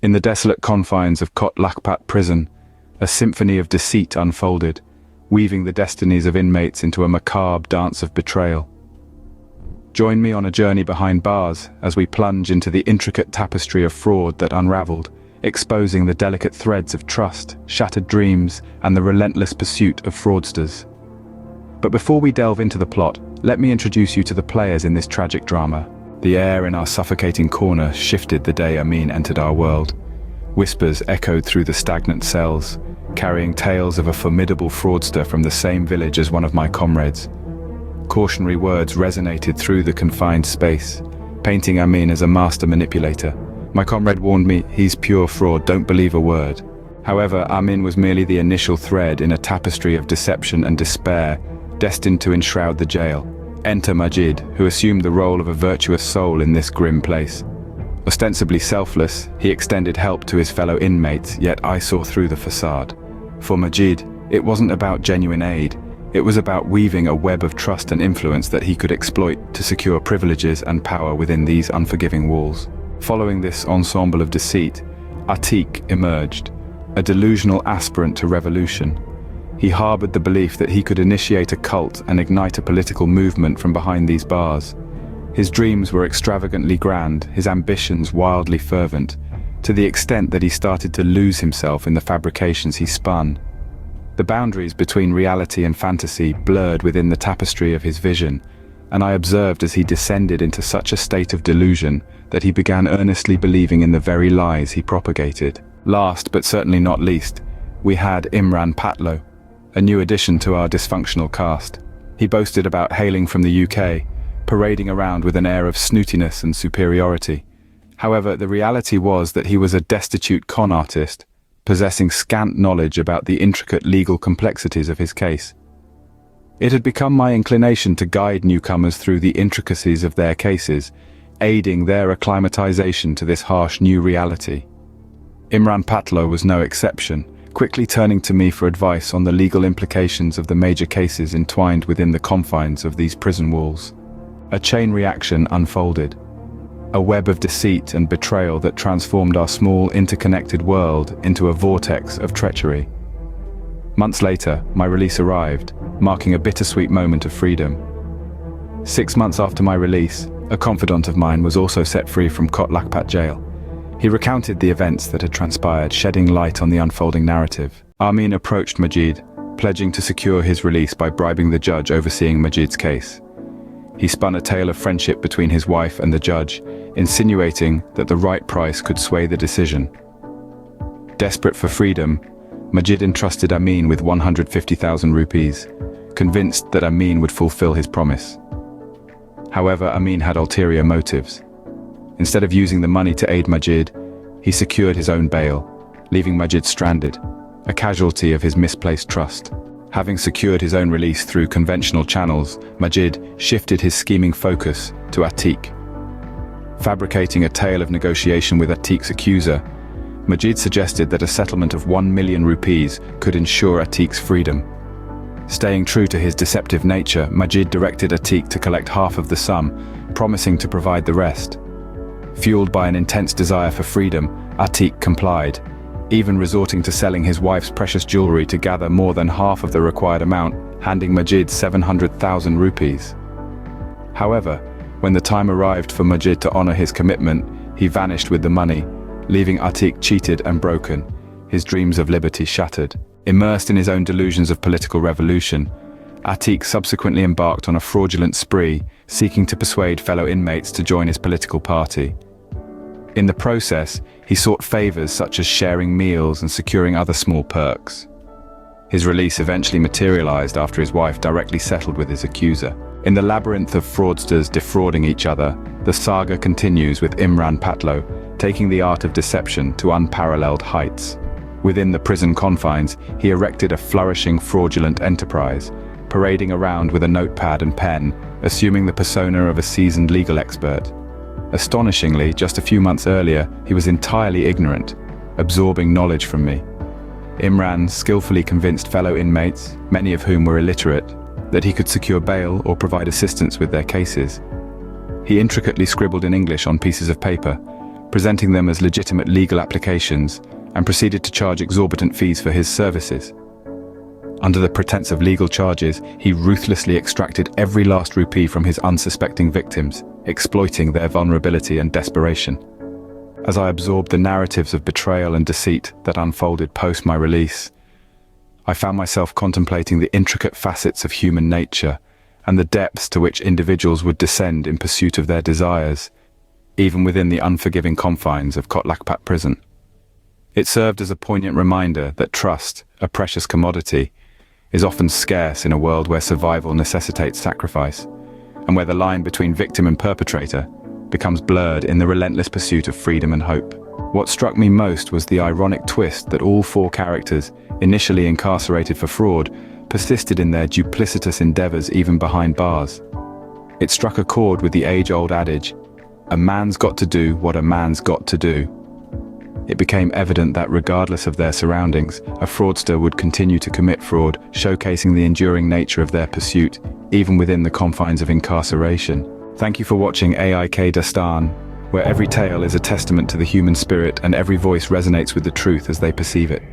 In the desolate confines of Kot Lakhpat Prison, a symphony of deceit unfolded, weaving the destinies of inmates into a macabre dance of betrayal. Join me on a journey behind bars as we plunge into the intricate tapestry of fraud that unraveled, exposing the delicate threads of trust, shattered dreams, and the relentless pursuit of fraudsters. But before we delve into the plot, let me introduce you to the players in this tragic drama. The air in our suffocating corner shifted the day Amin entered our world. Whispers echoed through the stagnant cells, carrying tales of a formidable fraudster from the same village as one of my comrades. Cautionary words resonated through the confined space, painting Amin as a master manipulator. My comrade warned me, "He's pure fraud, don't believe a word." However, Amin was merely the initial thread in a tapestry of deception and despair, destined to enshroud the jail. Enter Majid, who assumed the role of a virtuous soul in this grim place. Ostensibly selfless, he extended help to his fellow inmates, yet I saw through the façade. For Majid, it wasn't about genuine aid, it was about weaving a web of trust and influence that he could exploit to secure privileges and power within these unforgiving walls. Following this ensemble of deceit, Ateeq emerged, a delusional aspirant to revolution. He harbored the belief that he could initiate a cult and ignite a political movement from behind these bars. His dreams were extravagantly grand, his ambitions wildly fervent, to the extent that he started to lose himself in the fabrications he spun. The boundaries between reality and fantasy blurred within the tapestry of his vision, and I observed as he descended into such a state of delusion that he began earnestly believing in the very lies he propagated. Last, but certainly not least, we had Imran Patlo, a new addition to our dysfunctional cast. He boasted about hailing from the UK, parading around with an air of snootiness and superiority. However, the reality was that he was a destitute con artist, possessing scant knowledge about the intricate legal complexities of his case. It had become my inclination to guide newcomers through the intricacies of their cases, aiding their acclimatization to this harsh new reality. Imran Patlo was no exception, quickly turning to me for advice on the legal implications of the major cases entwined within the confines of these prison walls. A chain reaction unfolded, a web of deceit and betrayal that transformed our small, interconnected world into a vortex of treachery. Months later, my release arrived, marking a bittersweet moment of freedom. 6 months after my release, a confidant of mine was also set free from Kot Lakhpat jail. He recounted the events that had transpired, shedding light on the unfolding narrative. Amin approached Majid, pledging to secure his release by bribing the judge overseeing Majid's case. He spun a tale of friendship between his wife and the judge, insinuating that the right price could sway the decision. Desperate for freedom, Majid entrusted Amin with 150,000 rupees, convinced that Amin would fulfill his promise. However, Amin had ulterior motives. Instead of using the money to aid Majid, he secured his own bail, leaving Majid stranded, a casualty of his misplaced trust. Having secured his own release through conventional channels, Majid shifted his scheming focus to Ateeq. Fabricating a tale of negotiation with Ateeq's accuser, Majid suggested that a settlement of 1 million rupees could ensure Ateeq's freedom. Staying true to his deceptive nature, Majid directed Ateeq to collect half of the sum, promising to provide the rest. Fueled by an intense desire for freedom, Ateeq complied, even resorting to selling his wife's precious jewelry to gather more than half of the required amount, handing Majid 700,000 rupees. However, when the time arrived for Majid to honor his commitment, he vanished with the money, leaving Ateeq cheated and broken, his dreams of liberty shattered. Immersed in his own delusions of political revolution, Ateeq subsequently embarked on a fraudulent spree, seeking to persuade fellow inmates to join his political party. In the process, he sought favors such as sharing meals and securing other small perks. His release eventually materialized after his wife directly settled with his accuser. In the labyrinth of fraudsters defrauding each other, the saga continues with Imran Patlo, taking the art of deception to unparalleled heights. Within the prison confines, he erected a flourishing fraudulent enterprise, parading around with a notepad and pen, assuming the persona of a seasoned legal expert. Astonishingly, just a few months earlier, he was entirely ignorant, absorbing knowledge from me. Imran skillfully convinced fellow inmates, many of whom were illiterate, that he could secure bail or provide assistance with their cases. He intricately scribbled in English on pieces of paper, presenting them as legitimate legal applications, and proceeded to charge exorbitant fees for his services. Under the pretense of legal charges, he ruthlessly extracted every last rupee from his unsuspecting victims, exploiting their vulnerability and desperation. As I absorbed the narratives of betrayal and deceit that unfolded post my release, I found myself contemplating the intricate facets of human nature and the depths to which individuals would descend in pursuit of their desires, even within the unforgiving confines of Kot Lakhpat Prison. It served as a poignant reminder that trust, a precious commodity, is often scarce in a world where survival necessitates sacrifice, and where the line between victim and perpetrator becomes blurred in the relentless pursuit of freedom and hope. What struck me most was the ironic twist that all four characters, initially incarcerated for fraud, persisted in their duplicitous endeavors even behind bars. It struck a chord with the age-old adage, "A man's got to do what a man's got to do." It became evident that regardless of their surroundings, a fraudster would continue to commit fraud, showcasing the enduring nature of their pursuit, even within the confines of incarceration. Thank you for watching AIK Dastaan, where every tale is a testament to the human spirit and every voice resonates with the truth as they perceive it.